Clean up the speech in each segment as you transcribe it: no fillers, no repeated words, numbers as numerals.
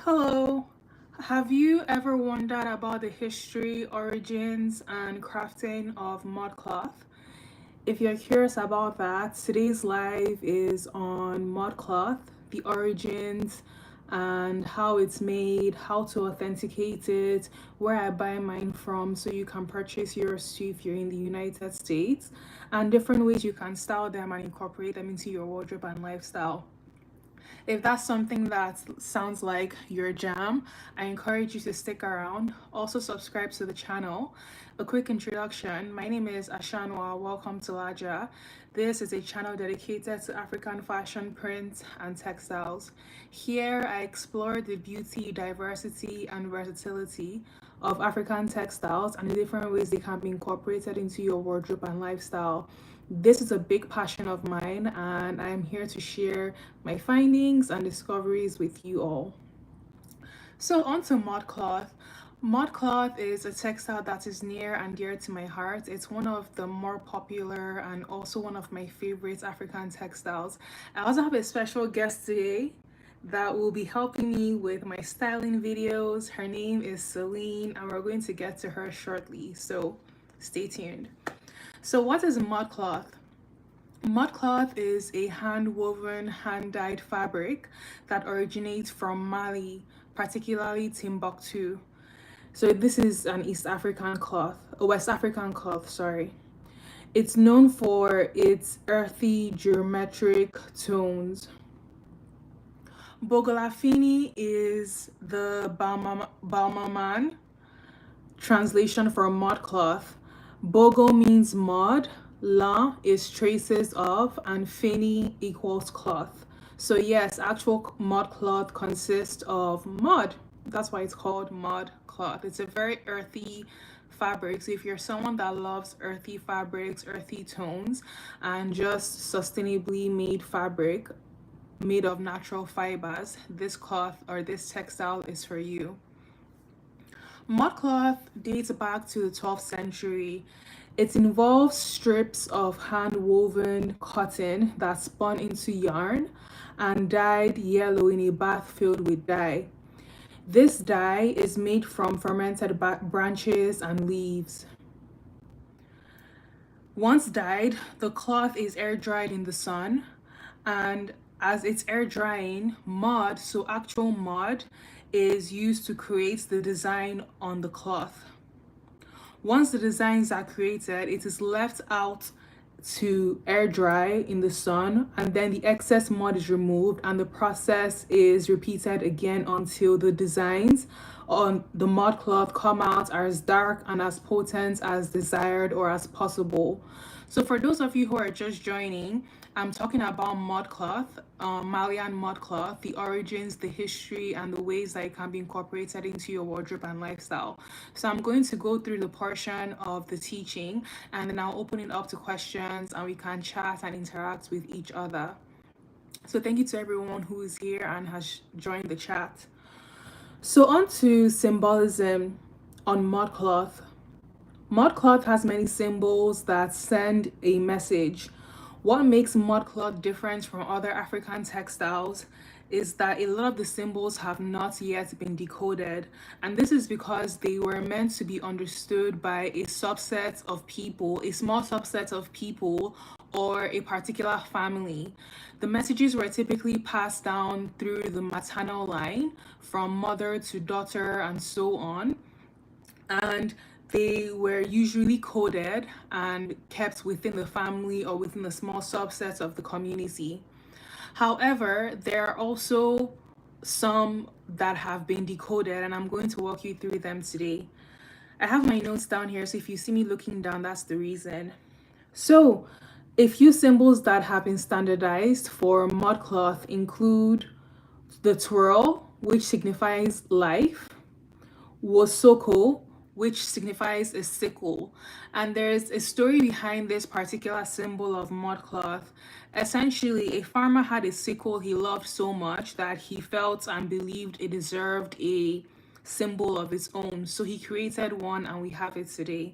Hello. Have you ever wondered about the history, origins, and crafting of mud cloth? If you're curious about that, today's live is on mud cloth, the origins, and how it's made, how to authenticate it, where I buy mine from so you can purchase yours too if you're in the United States, and different ways you can style them and incorporate them into your wardrobe and lifestyle. If that's something that sounds like your jam, I encourage you to stick around. Also, subscribe to the channel. A quick introduction: my name is Ashanwa. Welcome to LAJA. This is a channel dedicated to African fashion, print, and textiles. Here, I explore the beauty, diversity, and versatility of African textiles and the different ways they can be incorporated into your wardrobe and lifestyle. This is a big passion of mine, and I am here to share my findings and discoveries with you all. So, on to modcloth. Modcloth is a textile that is near and dear to my heart. It's one of the more popular and also one of my favorite African textiles. I also have a special guest today that will be helping me with my styling videos. Her name is Celine, and we're going to get to her shortly. So, stay tuned. So, what is modcloth? Modcloth is a hand woven, hand dyed fabric that originates from Mali, particularly Timbuktu. So, this is an East African cloth, a West African cloth, sorry. It's known for its earthy geometric tones. Bogolafini is the Balmaman translation for modcloth. Bogo means mud, la is traces of, and fini equals cloth. So yes, actual mud cloth consists of mud. That's why it's called mud cloth. It's a very earthy fabric. So if you're someone that loves earthy fabrics, earthy tones, and just sustainably made fabric made of natural fibers, this cloth or this textile is for you. Modcloth dates back to the 12th century. It involves strips of hand woven cotton that spun into yarn and dyed yellow in a bath filled with dye. This dye is made from fermented branches and leaves. Once dyed, the cloth is air dried in the sun, and as it's air drying, mud, so actual mud, is used to create the design on the cloth. Once the designs are created, it is left out to air dry in the sun, and then the excess mud is removed, and the process is repeated again until the designs on the mud cloth come out as dark and as potent as desired or as possible. So for those of you who are just joining, I'm talking about mud cloth, Malian mud cloth, the origins, the history, and the ways that it can be incorporated into your wardrobe and lifestyle. So I'm going to go through the portion of the teaching, and then I'll open it up to questions and we can chat and interact with each other. So thank you to everyone who is here and has joined the chat. So on to symbolism on mud cloth. Mud cloth has many symbols that send a message. What makes mud cloth different from other African textiles is that a lot of the symbols have not yet been decoded, and this is because they were meant to be understood by a subset of people, a small subset of people, or a particular family. The messages were typically passed down through the maternal line from mother to daughter and so on, and they were usually coded and kept within the family or within a small subset of the community. However, there are also some that have been decoded, and I'm going to walk you through them today. I have my notes down here, so if you see me looking down, that's the reason. So, a few symbols that have been standardized for modcloth include the twirl, which signifies life, wosoko, which signifies a sickle. And there's a story behind this particular symbol of modcloth. Essentially, a farmer had a sickle he loved so much that he felt and believed it deserved a symbol of its own. So he created one, and we have it today.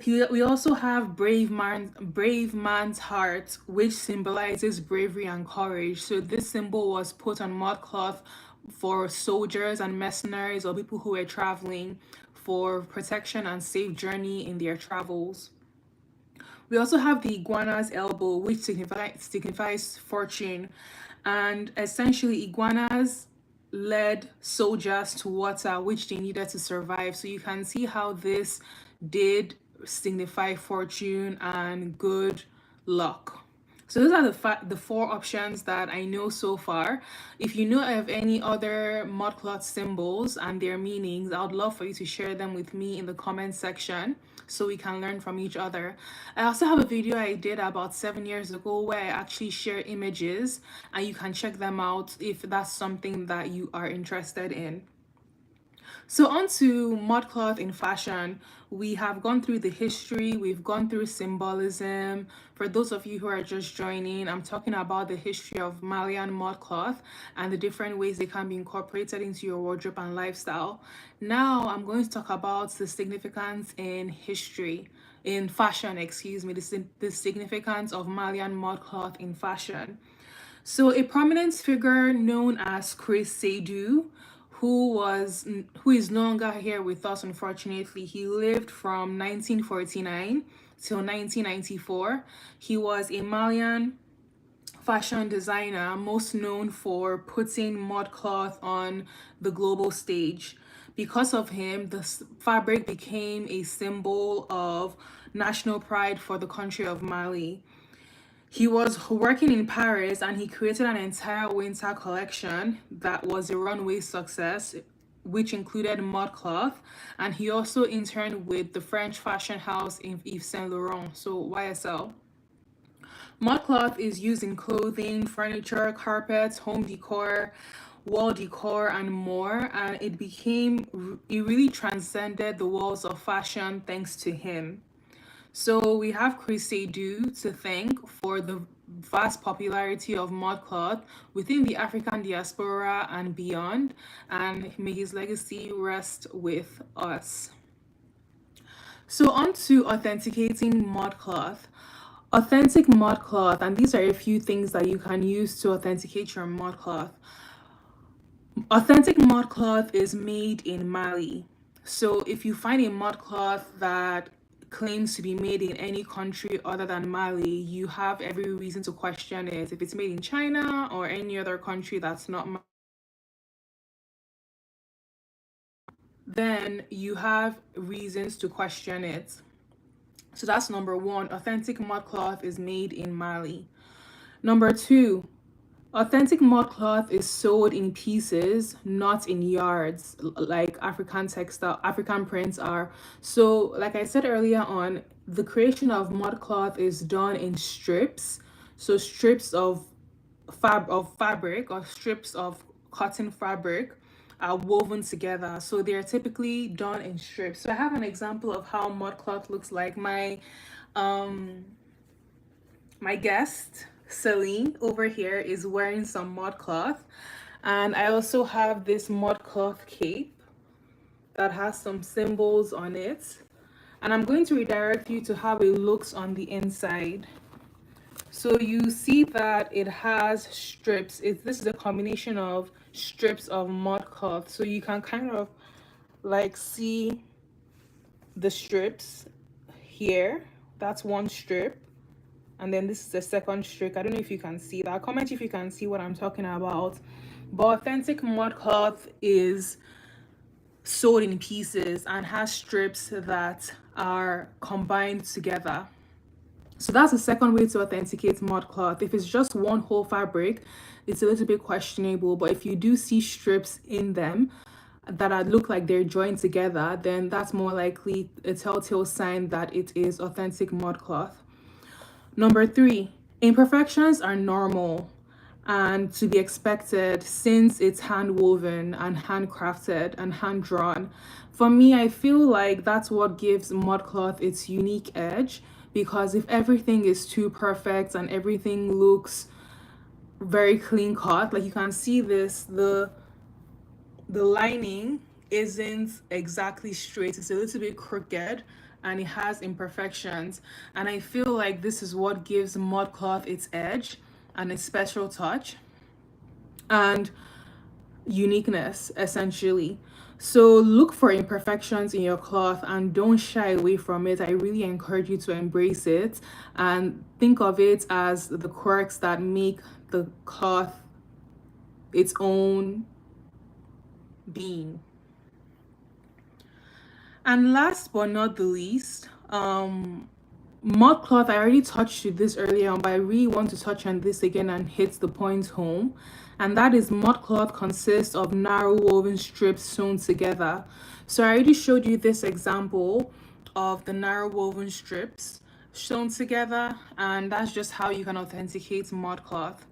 We also have brave man's heart, which symbolizes bravery and courage. So this symbol was put on mudcloth for soldiers and mercenaries or people who were traveling for protection and safe journey in their travels. We also have the iguana's elbow, which signifies fortune. And essentially, iguanas led soldiers to water, which they needed to survive. So you can see how this did signify fortune and good luck. So those are the four options that I know so far. If you know of any other mudcloth symbols and their meanings, I would love for you to share them with me in the comment section so we can learn from each other. I also have a video I did about 7 years ago where I actually share images, and you can check them out if that's something that you are interested in. So on to modcloth in fashion. We have gone through the history, we've gone through symbolism. For those of you who are just joining, I'm talking about the history of Malian modcloth and the different ways they can be incorporated into your wardrobe and lifestyle. Now I'm going to talk about the significance in history, in fashion, excuse me, the significance of Malian modcloth in fashion. So a prominent figure known as Chris Seydoux, who is no longer here with us, unfortunately. He lived from 1949 till 1994. He was a Malian fashion designer, most known for putting modcloth on the global stage. Because of him, the fabric became a symbol of national pride for the country of Mali. He was working in Paris and he created an entire winter collection that was a runway success, which included modcloth. And he also interned with the French fashion house in Yves Saint Laurent, so YSL. Modcloth is used in clothing, furniture, carpets, home decor, wall decor, and more. And it really transcended the walls of fashion thanks to him. So we have Chris Seydoux to thank for the vast popularity of modcloth within the African diaspora and beyond, and may his legacy rest with us. So on to authenticating modcloth. Authentic modcloth, and these are a few things that you can use to authenticate your modcloth. Authentic modcloth is made in Mali. So if you find a modcloth that claims to be made in any country other than Mali, you have every reason to question it. If it's made in China or any other country that's not Mali, then you have reasons to question it. So that's number one. Authentic modcloth is made in Mali. Number two, authentic modcloth is sewed in pieces, not in yards, like African prints are. So, like I said earlier on, the creation of modcloth is done in strips. So strips of fabric or strips of cotton fabric are woven together. So they're typically done in strips. So I have an example of how modcloth looks like. Um my guest, Celine, over here is wearing some modcloth. And I also have this modcloth cape that has some symbols on it. And I'm going to redirect you to how it looks on the inside. So you see that it has strips. This is a combination of strips of modcloth. So you can kind of like see the strips here. That's one strip. And then this is the second strip. I don't know if you can see that. Comment if you can see what I'm talking about. But authentic modcloth is sewed in pieces and has strips that are combined together. So that's the second way to authenticate modcloth. If it's just one whole fabric, it's a little bit questionable. But if you do see strips in them that look like they're joined together, then that's more likely a telltale sign that it is authentic modcloth. Number three, imperfections are normal and to be expected since it's hand woven and handcrafted and hand drawn. For me, I feel like that's what gives modcloth its unique edge, because if everything is too perfect and everything looks very clean cut, like you can see this, the lining isn't exactly straight, it's a little bit crooked and it has imperfections. And I feel like this is what gives modcloth its edge and its special touch. And uniqueness essentially. So look for imperfections in your cloth and don't shy away from it. I really encourage you to embrace it and think of it as the quirks that make the cloth its own being. And last but not the least, mod cloth. I already touched on this earlier on, but I really want to touch on this again and hit the point home. And that is mod cloth consists of narrow woven strips sewn together. So I already showed you this example of the narrow woven strips sewn together, and that's just how you can authenticate mod cloth.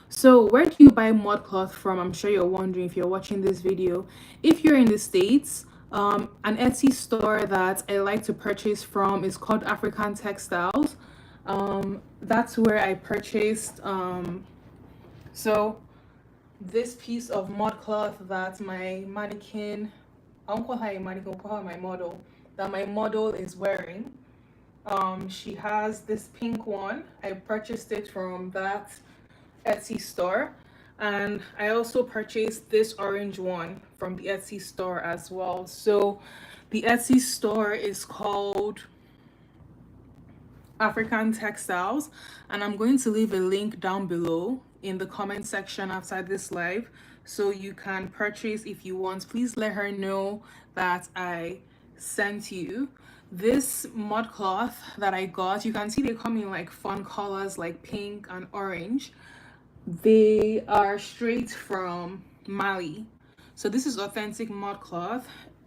So where do you buy mod cloth from? I'm sure you're wondering if you're watching this video. If you're in the States, an Etsy store that I like to purchase from is called African Textiles. That's where I purchased so this piece of mod cloth that my mannequin, I won't call her a mannequin, I'll call her my model, that my model is wearing. She has this pink one. I purchased it from that Etsy store, and I also purchased this orange one from the Etsy store as well. So the Etsy store is called African Textiles, and I'm going to leave a link down below in the comment section outside this live so you can purchase if you want. Please let her know that I sent you. This mod cloth that I got, you can see they come in like fun colors like pink and orange. They are straight from Mali. So this is authentic mod cloth.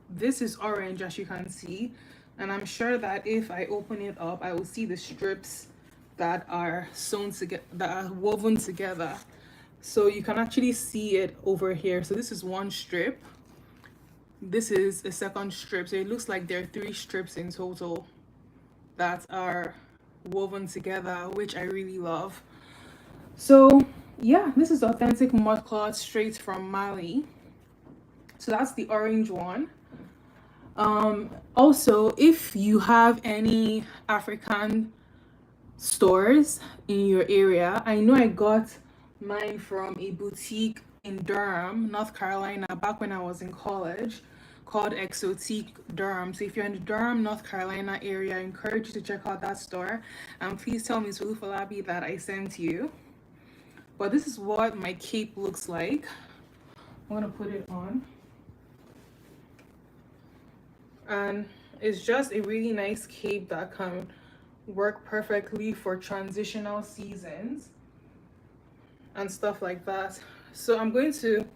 This is orange, as you can see, and I'm sure that if I open it up, I will see the strips that are sewn together, that are woven together. So you can actually see it over here. So this is one strip. This is a second strip. So it looks like there are 3 strips in total that are woven together, which I really love. So yeah, this is authentic mod cloth straight from Mali. So that's the orange one. Also, if you have any African stores in your area, I know I got mine from a boutique in Durham, North Carolina, back when I was in college, called Exotique Durham. So if you're in the Durham, North Carolina area, I encourage you to check out that store. And please tell Ms. Ulufalabi that I sent you. But this is what my cape looks like. I'm gonna put it on. And it's just a really nice cape that can work perfectly for transitional seasons and stuff like that. So I'm going to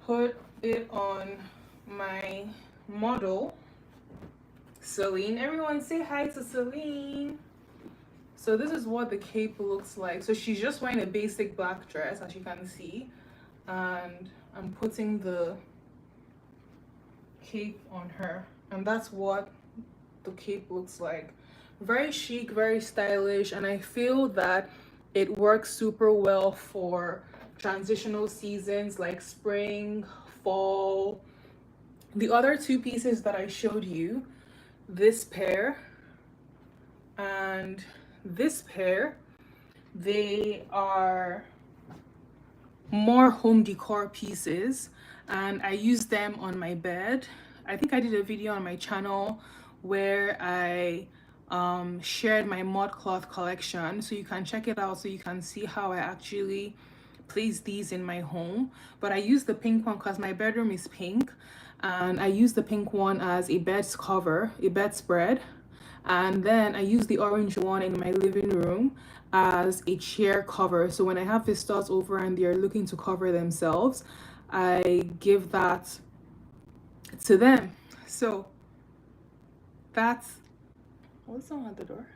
put it on my model, Celine. Everyone say hi to Celine. So this is what the cape looks like. So she's just wearing a basic black dress, as you can see, and I'm putting the cape on her, and that's what the cape looks like. Very chic, very stylish, and I feel that it works super well for transitional seasons like spring, fall. The other 2 pieces that I showed you, this pair and this pair, they are more home decor pieces, and I use them on my bed. I think I did a video on my channel where I shared my mod cloth collection, so you can check it out so you can see how I actually place these in my home. But I use the pink one because my bedroom is pink, and I use the pink one as a bed cover, a bedspread. And then I use the orange one in my living room as a chair cover. So when I have visitors over and they're looking to cover themselves, I give that to them. So that's, what's on at the door?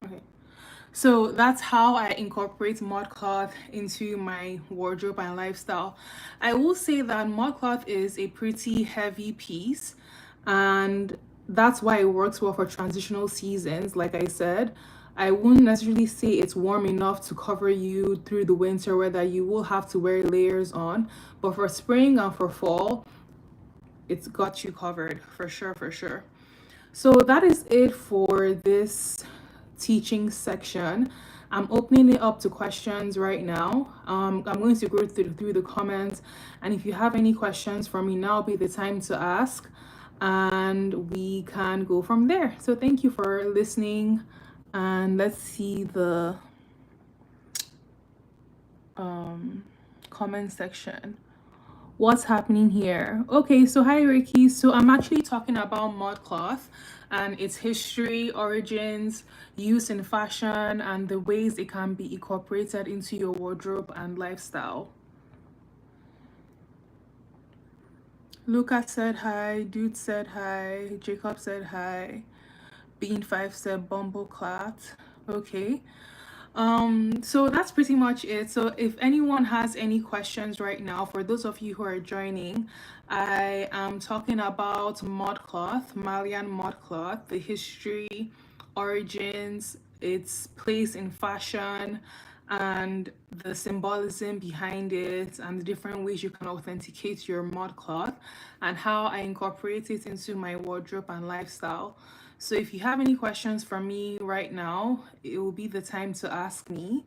Okay. So that's how I incorporate mod cloth into my wardrobe and lifestyle. I will say that mod cloth is a pretty heavy piece, and that's why it works well for transitional seasons. Like I said, I wouldn't necessarily say it's warm enough to cover you through the winter weather. You will have to wear layers on, but for spring and for fall, it's got you covered for sure, for sure. So that is it for this teaching section. I'm opening it up to questions right now. I'm going to go through the comments, and if you have any questions for me, now be the time to ask, and we can go from there. So thank you for listening, and let's see the comment section. What's happening here? Okay, so hi Ricky. So I'm actually talking about modcloth and its history, origins, use in fashion, and the ways it can be incorporated into your wardrobe and lifestyle. Lucas said hi, Dude said hi, Jacob said hi, Bean5 said bumbleclat. Okay. So that's pretty much it. So if anyone has any questions right now, for those of you who are joining, I am talking about modcloth, Malian modcloth, the history, origins, its place in fashion, and the symbolism behind it, and the different ways you can authenticate your modcloth, and how I incorporate it into my wardrobe and lifestyle. So if you have any questions for me right now, it will be the time to ask me.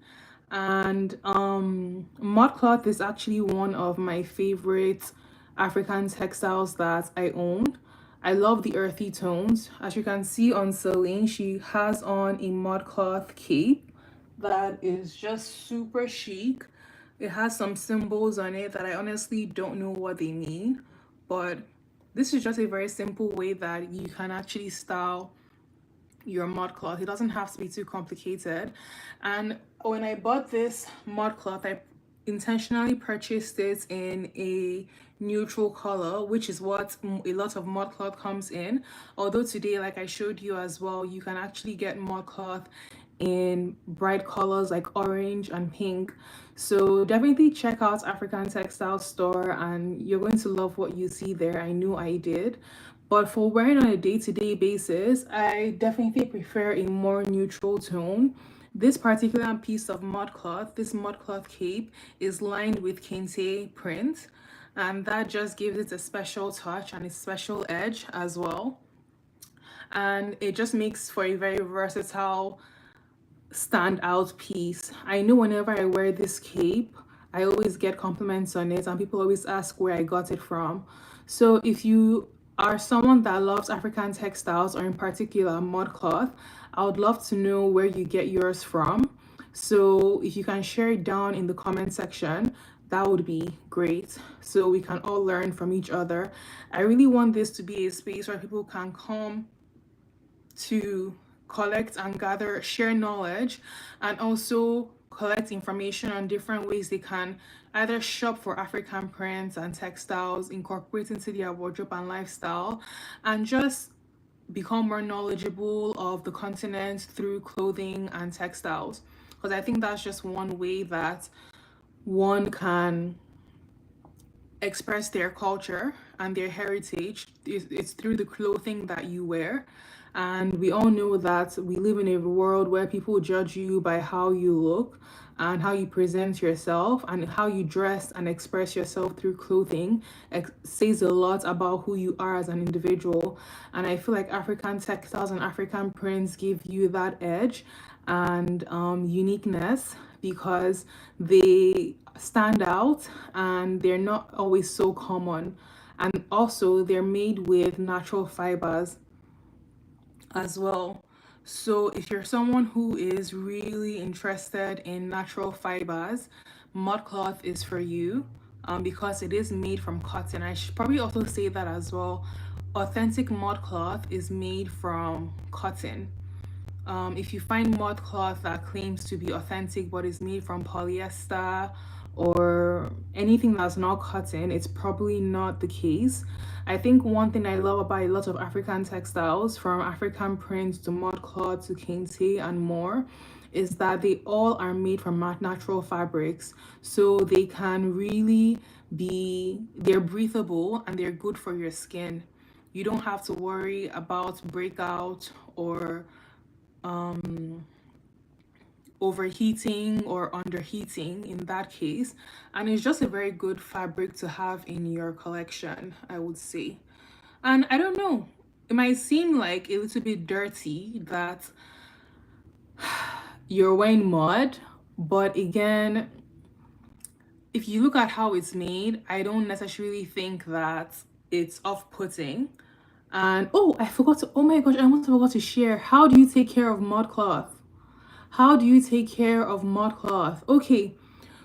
And modcloth is actually one of my favorite African textiles that I own. I love the earthy tones. As you can see on Celine, she has on a modcloth cape that is just super chic. It has some symbols on it that I honestly don't know what they mean, but this is just a very simple way that you can actually style your modcloth. It doesn't have to be too complicated. And when I bought this modcloth, I intentionally purchased it in a neutral color, which is what a lot of modcloth comes in. Although today, like I showed you as well, you can actually get modcloth in bright colors like orange and pink. So definitely check out African Textile Store, and you're going to love what you see there. I knew I did. But for wearing on a day-to-day basis, I definitely prefer a more neutral tone. This particular piece of modcloth, this modcloth cape, is lined with kente print, and that just gives it a special touch and a special edge as well. And it just makes for a very versatile standout piece. I know whenever I wear this cape, I always get compliments on it, and people always ask where I got it from. So if you are someone that loves African textiles, or in particular modcloth, I would love to know where you get yours from. So if you can share it down in the comment section, that would be great, so we can all learn from each other. I really want this to be a space where people can come to collect and gather, share knowledge, and also collect information on different ways they can either shop for African prints and textiles, incorporate into their wardrobe and lifestyle, and just become more knowledgeable of the continent through clothing and textiles. Because I think that's just one way that one can express their culture and their heritage. It's through the clothing that you wear. And we all know that we live in a world where people judge you by how you look and how you present yourself, and how you dress and express yourself through clothing says a lot about who you are as an individual. And I feel like African textiles and African prints give you that edge and uniqueness, because they stand out and they're not always so common. And also, they're made with natural fibers as well. So if you're someone who is really interested in natural fibers, modcloth is for you, because it is made from cotton. I should probably also say that as well. Authentic modcloth is made from cotton. If you find modcloth that claims to be authentic but is made from polyester or anything that's not cotton, it's probably not the case. I think one thing I love about a lot of African textiles, from African prints to modcloth to kente and more, is that they all are made from natural fabrics. So they can really they're breathable and they're good for your skin. You don't have to worry about breakout or overheating or underheating in that case. And it's just a very good fabric to have in your collection, I would say. And I don't know, it might seem like a little bit dirty that you're wearing mud, but again, if you look at how it's made, I don't necessarily think that it's off-putting. And oh, I forgot to, oh my gosh, I almost forgot to share. How do you take care of mud cloth? How do you take care of mud cloth? Okay,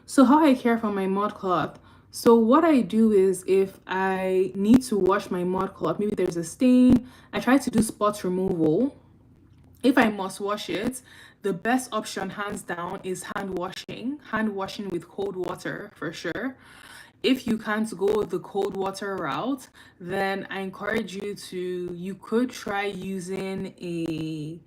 so how I care for my mud cloth. So what I do is if I need to wash my mud cloth, maybe there's a stain, I try to do spot removal. If I must wash it, the best option hands down is hand washing with cold water for sure. If you can't go the cold water route, then I encourage you to, you could try using a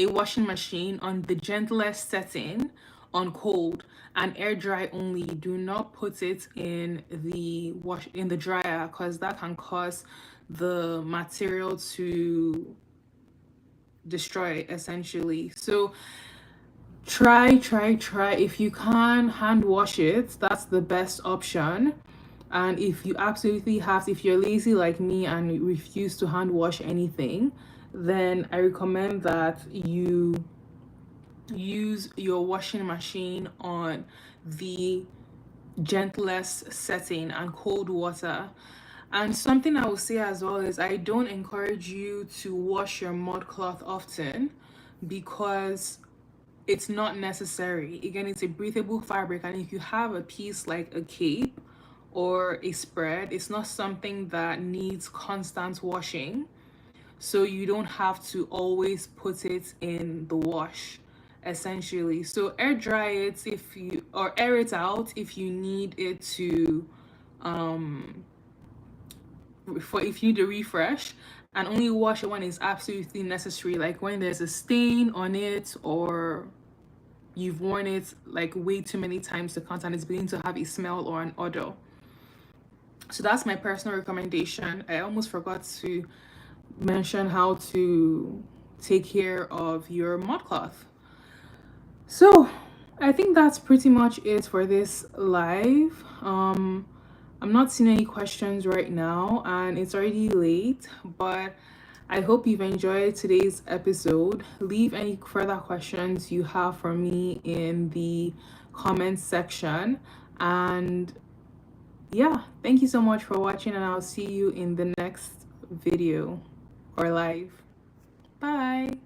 washing machine on the gentlest setting on cold and air dry only. Do not put it in the dryer, because that can cause the material to destroy essentially. So try if you can hand wash it, that's the best option. And if you absolutely have to, if you're lazy like me and you refuse to hand wash anything, then I recommend that you use your washing machine on the gentlest setting and cold water. And something I will say as well is I don't encourage you to wash your mud cloth often, because it's not necessary. Again, it's a breathable fabric, and if you have a piece like a cape or a spread, it's not something that needs constant washing. So you don't have to always put it in the wash essentially. So air dry it if you, or air it out if you need it to for if you need a refresh, and only wash it when it's absolutely necessary, like when there's a stain on it or you've worn it like way too many times to count and it's beginning to have a smell or an odor. So that's my personal recommendation. I almost forgot to mention how to take care of your mud cloth. So I think that's pretty much it for this live. I'm not seeing any questions right now and it's already late, but I hope you've enjoyed today's episode. Leave any further questions you have for me in the comments section. And yeah, thank you so much for watching, and I'll see you in the next video or live. Bye.